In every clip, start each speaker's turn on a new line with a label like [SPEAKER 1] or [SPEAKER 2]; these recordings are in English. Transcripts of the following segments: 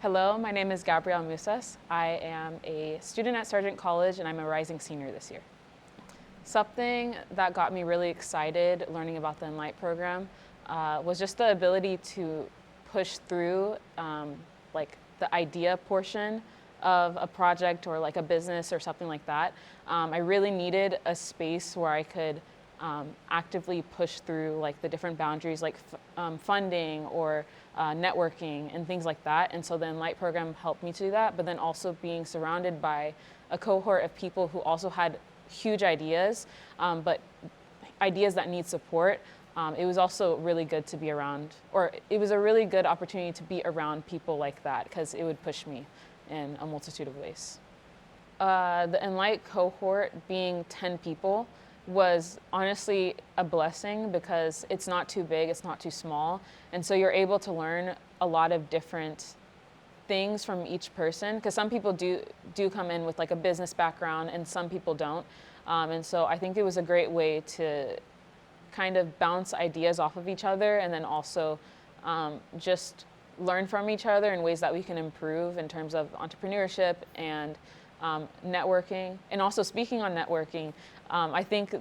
[SPEAKER 1] Hello, my name is Gabrielle Moussas. I am a student at Sargent College and I'm a rising senior this year. Something that got me really excited learning about the Enlight program was just the ability to push through like the idea portion of a project or like a business or something like that. I really needed a space where I could actively push through like the different boundaries like funding or networking and things like that. And so the Enlight program helped me to do that, but then also being surrounded by a cohort of people who also had huge ideas, but ideas that need support. It was also really good to be around, or it was a really good opportunity to be around people like that because it would push me in a multitude of ways. The Enlight cohort being 10 people was honestly a blessing because it's not too big, it's not too small. And so you're able to learn a lot of different things from each person because some people do come in with like a business background and some people don't. And so I think it was a great way to kind of bounce ideas off of each other and then also just learn from each other in ways that we can improve in terms of entrepreneurship and networking. And also speaking on networking, I think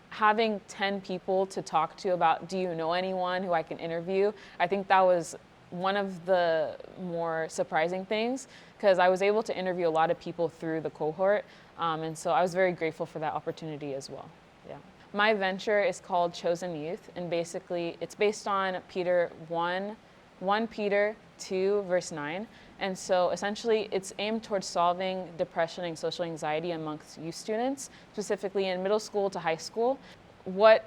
[SPEAKER 1] having 10 people to talk to about, do you know anyone who I can interview? I think that was one of the more surprising things because I was able to interview a lot of people through the cohort. And so I was very grateful for that opportunity as well. Yeah. My venture is called Chosen Youth, and basically it's based on Peter 1 Peter 2, verse 9. And so essentially it's aimed towards solving depression and social anxiety amongst youth students, specifically in middle school to high school. What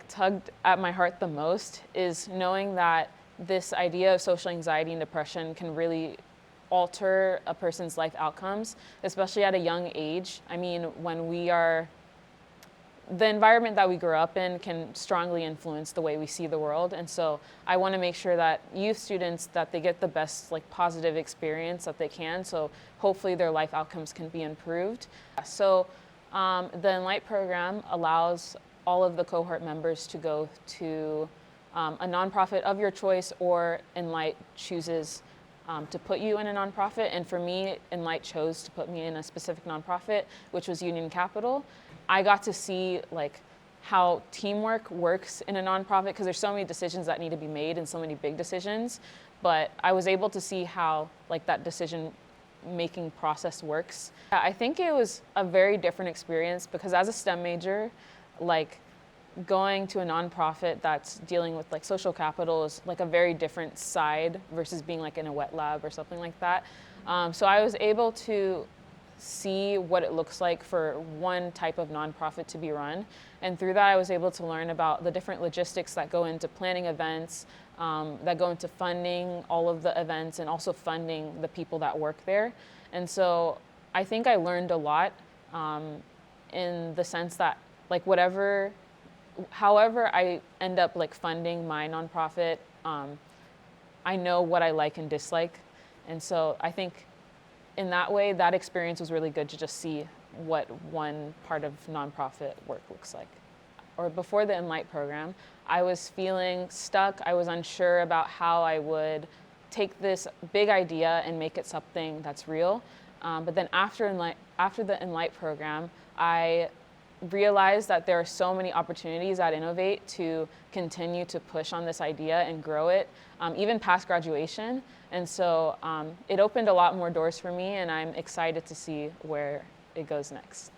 [SPEAKER 1] tugged at my heart the most is knowing that this idea of social anxiety and depression can really alter a person's life outcomes, especially at a young age. I mean, the environment that we grew up in can strongly influence the way we see the world. And so I want to make sure that youth students, that they get the best positive experience that they can. So hopefully their life outcomes can be improved. So the Enlight program allows all of the cohort members to go to a nonprofit of your choice, or Enlight chooses to put you in a nonprofit. And for me, Enlight chose to put me in a specific nonprofit, which was Union Capital. I got to see how teamwork works in a nonprofit because there's so many decisions that need to be made and so many big decisions. But I was able to see how that decision making process works. I think it was a very different experience because as a STEM major, going to a nonprofit that's dealing with social capital is a very different side versus being in a wet lab or something like that. So I was able to see what it looks like for one type of nonprofit to be run. And through that, I was able to learn about the different logistics that go into planning events, that go into funding all of the events and also funding the people that work there. And so I think I learned a lot in the sense that however I end up funding my nonprofit, I know what I like and dislike. And so I think in that way, that experience was really good to just see what one part of nonprofit work looks like. Or before the Enlight program, I was feeling stuck. I was unsure about how I would take this big idea and make it something that's real. But then after the Enlight program, I realized that there are so many opportunities at Innovate to continue to push on this idea and grow it, even past graduation. And so it opened a lot more doors for me, and I'm excited to see where it goes next.